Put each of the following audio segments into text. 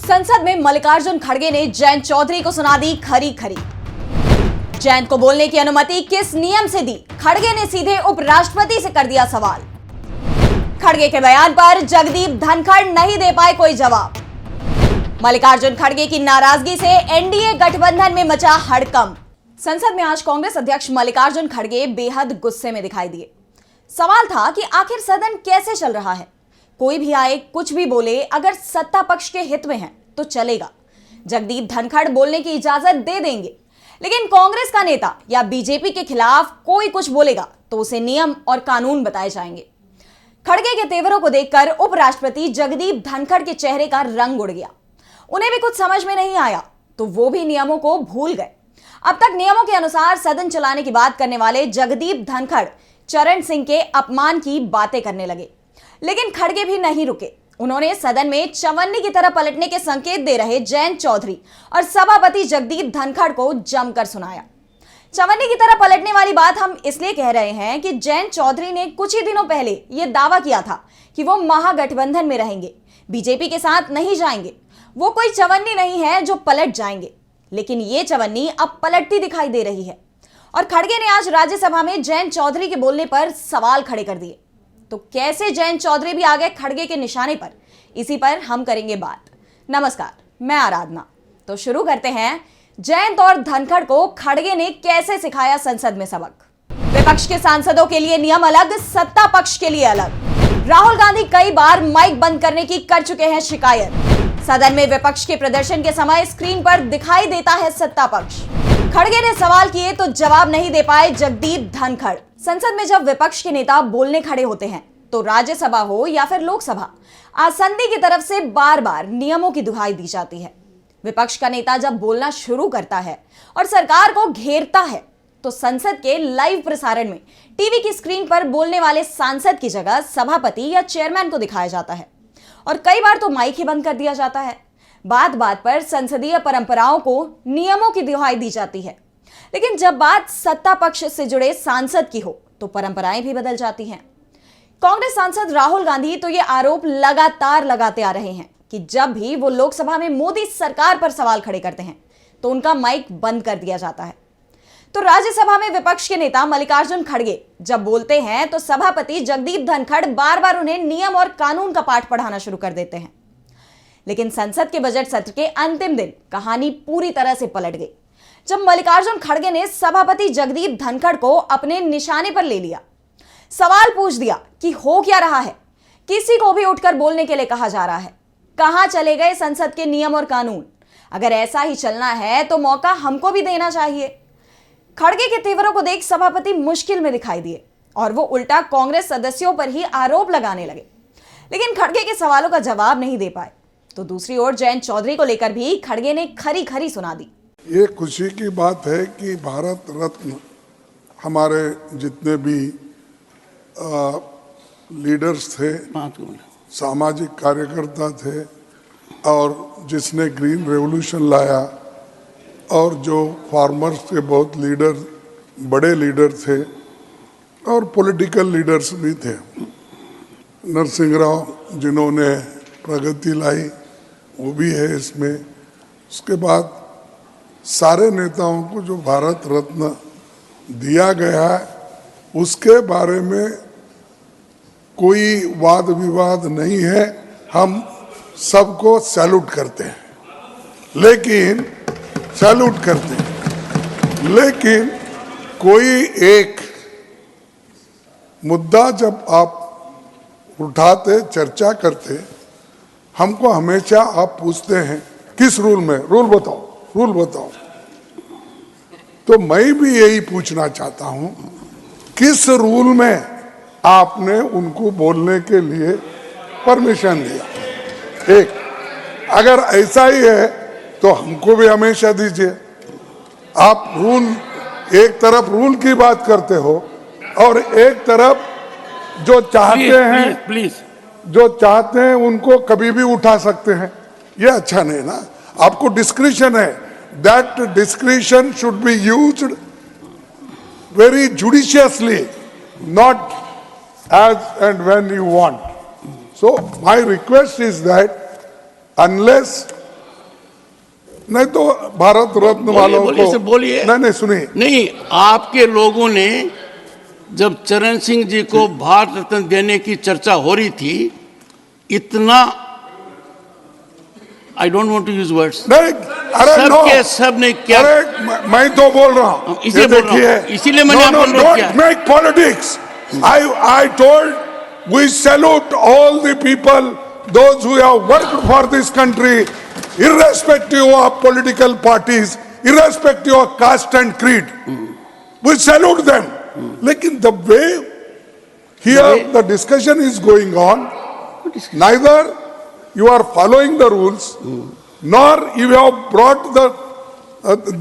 संसद में मल्लिकार्जुन खड़गे ने जयंत चौधरी को सुना दी खरी खरी। जयंत को बोलने की अनुमति किस नियम से दी? खड़गे ने सीधे उपराष्ट्रपति से कर दिया सवाल। खड़गे के बयान पर जगदीप धनखड़ नहीं दे पाए कोई जवाब। मल्लिकार्जुन खड़गे की नाराजगी से एनडीए गठबंधन में मचा हड़कंप। संसद में आज कांग्रेस अध्यक्ष मल्लिकार्जुन खड़गे बेहद गुस्से में दिखाई दिए। सवाल था कि आखिर सदन कैसे चल रहा है? कोई भी आए कुछ भी बोले, अगर सत्ता पक्ष के हित में है तो चलेगा। जगदीप धनखड़ बोलने की इजाजत दे देंगे, लेकिन कांग्रेस का नेता या बीजेपी के खिलाफ कोई कुछ बोलेगा तो उसे नियम और कानून बताए जाएंगे। खड़गे के तेवरों को देखकर उपराष्ट्रपति जगदीप धनखड़ के चेहरे का रंग उड़ गया। उन्हें भी कुछ समझ में नहीं आया तो वो भी नियमों को भूल गए। अब तक नियमों के अनुसार सदन चलाने की बात करने वाले जगदीप धनखड़ चरण सिंह के अपमान की बातें करने लगे, लेकिन खड़गे भी नहीं रुके। उन्होंने सदन में चवन्नी की तरह पलटने के संकेत दे रहे जयंत चौधरी और सभापति जगदीप धनखड़ को जमकर सुनाया। चवन्नी की तरह पलटने वाली बात हम इसलिए कह रहे हैं कि जयंत चौधरी ने कुछ ही दिनों पहले यह दावा किया था कि वो महागठबंधन में रहेंगे, बीजेपी के साथ नहीं जाएंगे। वो कोई चवन्नी नहीं है जो पलट जाएंगे, लेकिन ये चवन्नी अब पलटती दिखाई दे रही है। और खड़गे ने आज राज्यसभा में जयंत चौधरी के बोलने पर सवाल खड़े कर दिए। तो कैसे जयंत चौधरी भी आ गए खड़गे के निशाने पर, इसी पर हम करेंगे बात। नमस्कार, मैं आराधना। तो शुरू करते हैं। जयंत और धनखड़ को खड़गे ने कैसे सिखाया संसद में सबक। विपक्ष के सांसदों के लिए नियम अलग, सत्ता पक्ष के लिए अलग। राहुल गांधी कई बार माइक बंद करने की कर चुके हैं शिकायत। सदन में विपक्ष के प्रदर्शन के समय स्क्रीन पर दिखाई देता है सत्ता पक्ष। खड़गे ने सवाल किए तो जवाब नहीं दे पाए जगदीप धनखड़। संसद में जब विपक्ष के नेता बोलने खड़े होते हैं तो राज्यसभा हो या फिर लोकसभा, आसंदी की तरफ से बार बार नियमों की दुहाई दी जाती है। विपक्ष का नेता जब बोलना शुरू करता है और सरकार को घेरता है तो संसद के लाइव प्रसारण में टीवी की स्क्रीन पर बोलने वाले सांसद की जगह सभापति या चेयरमैन को दिखाया जाता है और कई बार तो माइक ही बंद कर दिया जाता है। बात बात पर संसदीय परंपराओं को, नियमों की दुहाई दी जाती है, लेकिन जब बात सत्ता पक्ष से जुड़े सांसद की हो तो परंपराएं भी बदल जाती हैं। कांग्रेस सांसद राहुल गांधी तो ये आरोप लगातार लगाते आ रहे हैं कि जब भी वो लोकसभा में मोदी सरकार पर सवाल खड़े करते हैं तो उनका माइक बंद कर दिया जाता है। तो राज्यसभा में विपक्ष के नेता मल्लिकार्जुन खड़गे जब बोलते हैं तो सभापति जगदीप धनखड़ बार बार उन्हें नियम और कानून का पाठ पढ़ाना शुरू कर देते हैं। लेकिन संसद के बजट सत्र के अंतिम दिन कहानी पूरी तरह से पलट गई जब मल्लिकार्जुन खड़गे ने सभापति जगदीप धनखड़ को अपने निशाने पर ले लिया। सवाल पूछ दिया कि हो क्या रहा है, किसी को भी उठकर बोलने के लिए कहा जा रहा है। कहां चले गए संसद के नियम और कानून? अगर ऐसा ही चलना है तो मौका हमको भी देना चाहिए। खड़गे के तेवरों को देख सभापति मुश्किल में दिखाई दिए और वो उल्टा कांग्रेस सदस्यों पर ही आरोप लगाने लगे, लेकिन खड़गे के सवालों का जवाब नहीं दे पाए। तो दूसरी ओर जयंत चौधरी को लेकर भी खड़गे ने खरी खरी सुना दी। ये खुशी की बात है कि भारत रत्न हमारे जितने भी लीडर्स थे, सामाजिक कार्यकर्ता थे और जिसने ग्रीन रेवोल्यूशन लाया और जो फार्मर्स के बहुत लीडर, बड़े लीडर थे और पॉलिटिकल लीडर्स भी थे। नरसिंह राव जिन्होंने प्रगति लाई वो भी है इसमें। उसके बाद सारे नेताओं को जो भारत रत्न दिया गया है उसके बारे में कोई वाद विवाद नहीं है। हम सबको सैल्यूट करते हैं, लेकिन कोई एक मुद्दा जब आप उठाते, चर्चा करते, हमको हमेशा आप पूछते हैं किस रूल में, रूल बताओ। तो मैं भी यही पूछना चाहता हूं, किस रूल में आपने उनको बोलने के लिए परमिशन दिया? एक, अगर ऐसा ही है तो हमको भी हमेशा दीजिए। आप रूल, एक तरफ रूल की बात करते हो और एक तरफ जो चाहते हैं उनको कभी भी उठा सकते हैं। ये अच्छा नहीं ना। आपको डिस्क्रिशन है, that discretion should be used very judiciously, not as and when you want. So my request is that unless नहीं तो भारत रत्न वालों को बोलिए। नहीं सुनिए। नहीं, आपके लोगों ने जब चरण सिंह जी को भारत रत्न देने की चर्चा हो रही थी, इतना I don't want to use words, नहीं, अरे नो, सब ने क्या, अरे मैं तो बोल रहा हूँ, इसीलिए बोल रहा हूँ, इसीलिए मैंने आपको अनुरोध किया। Don't make politics. I told we salute all the people, those who have worked for this country, irrespective of political parties, irrespective of caste and creed. We salute them. लेकिन the way here the discussion is going on, neither you are following the rules, nor you have brought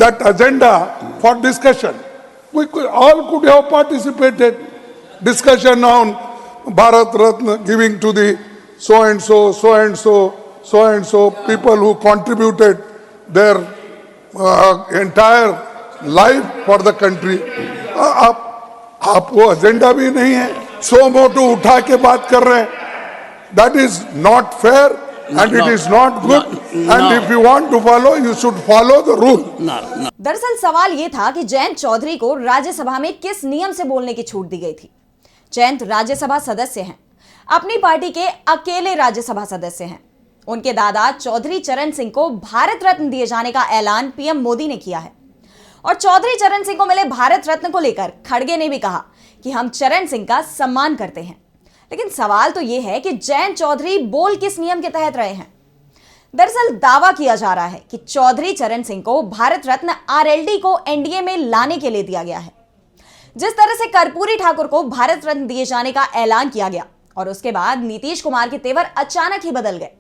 that agenda for discussion. We all could have participated. Discussion on Bharat Ratna giving to the so and so people who contributed their entire life for the country. आप वो agenda भी नहीं है, सो मोटो उठा के बात कर रहे हैं। That is not fair and it is not good. And if you want to follow, you should follow the rule. दरअसल सवाल ये था कि जयंत चौधरी को राज्यसभा में किस नियम से बोलने की छूट दी गई थी। जयंत राज्यसभा सदस्य हैं, अपनी पार्टी के अकेले राज्यसभा सदस्य हैं। उनके दादा चौधरी चरण सिंह को भारत रत्न दिए जाने का ऐलान पीएम मोदी ने किया है और चौधरी चरण सिंह को मिले भारत रत्न को लेकर खड़गे ने भी कहा कि हम चरण सिंह का सम्मान करते हैं। लेकिन सवाल तो यह है कि जयंत चौधरी बोल किस नियम के तहत रहे हैं। दरअसल दावा किया जा रहा है कि चौधरी चरण सिंह को भारत रत्न आरएलडी को एनडीए में लाने के लिए दिया गया है। जिस तरह से कर्पूरी ठाकुर को भारत रत्न दिए जाने का ऐलान किया गया और उसके बाद नीतीश कुमार के तेवर अचानक ही बदल गए,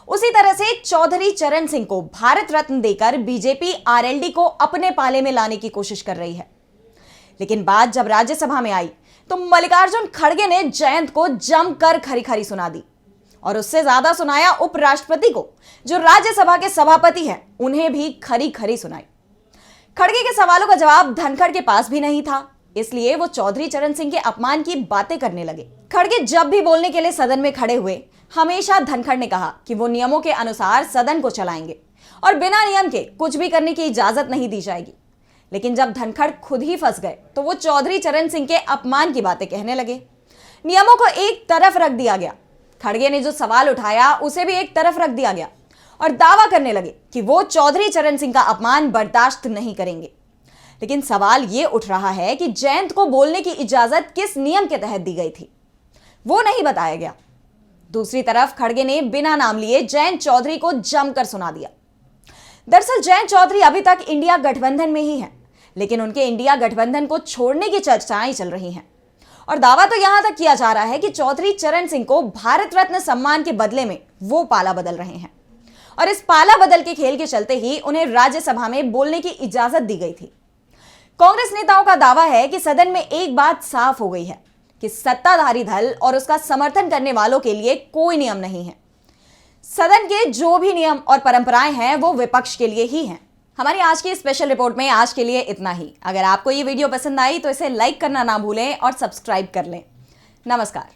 उसी तरह से चौधरी चरण सिंह को भारत रत्न देकर बीजेपी आरएलडी को अपने पाले में लाने की कोशिश कर रही है। लेकिन बात जब राज्यसभा में आई तो मल्लिकार्जुन खड़गे ने जयंत को जमकर खरी खरी सुना दी और उससे ज्यादा सुनाया उपराष्ट्रपति को, जो राज्यसभा के सभापति हैं, उन्हें भी खरी खरी सुनाई। खड़गे के सवालों का जवाब धनखड़ के पास भी नहीं था, इसलिए वो चौधरी चरण सिंह के अपमान की बातें करने लगे। खड़गे जब भी बोलने के लिए सदन में खड़े हुए, हमेशा धनखड़ ने कहा कि वो नियमों के अनुसार सदन को चलाएंगे और बिना नियम के कुछ भी करने की इजाजत नहीं दी जाएगी। लेकिन जब धनखड़ खुद ही फंस गए तो वो चौधरी चरण सिंह के अपमान की बातें कहने लगे। नियमों को एक तरफ रख दिया गया, खड़गे ने जो सवाल उठाया उसे भी एक तरफ रख दिया गया और दावा करने लगे कि वो चौधरी चरण सिंह का अपमान बर्दाश्त नहीं करेंगे। लेकिन सवाल ये उठ रहा है कि जयंत को बोलने की इजाजत किस नियम के तहत दी गई थी, वो नहीं बताया गया। दूसरी तरफ खड़गे ने बिना नाम लिए जयंत चौधरी को जमकर सुना दिया। दरअसल जयंत चौधरी अभी तक इंडिया गठबंधन में ही हैं, लेकिन उनके इंडिया गठबंधन को छोड़ने की चर्चाएं चल रही हैं और दावा तो यहां तक किया जा रहा है कि चौधरी चरण सिंह को भारत रत्न सम्मान के बदले में वो पाला बदल रहे हैं और इस पाला बदल के खेल के चलते ही उन्हें राज्यसभा में बोलने की इजाजत दी गई थी। कांग्रेस नेताओं का दावा है कि सदन में एक बात साफ हो गई है कि सत्ताधारी दल और उसका समर्थन करने वालों के लिए कोई नियम नहीं है। सदन के जो भी नियम और परंपराएं हैं वो विपक्ष के लिए ही हैं। हमारी आज की स्पेशल रिपोर्ट में आज के लिए इतना ही। अगर आपको ये वीडियो पसंद आई तो इसे लाइक करना ना भूलें और सब्सक्राइब कर लें। नमस्कार।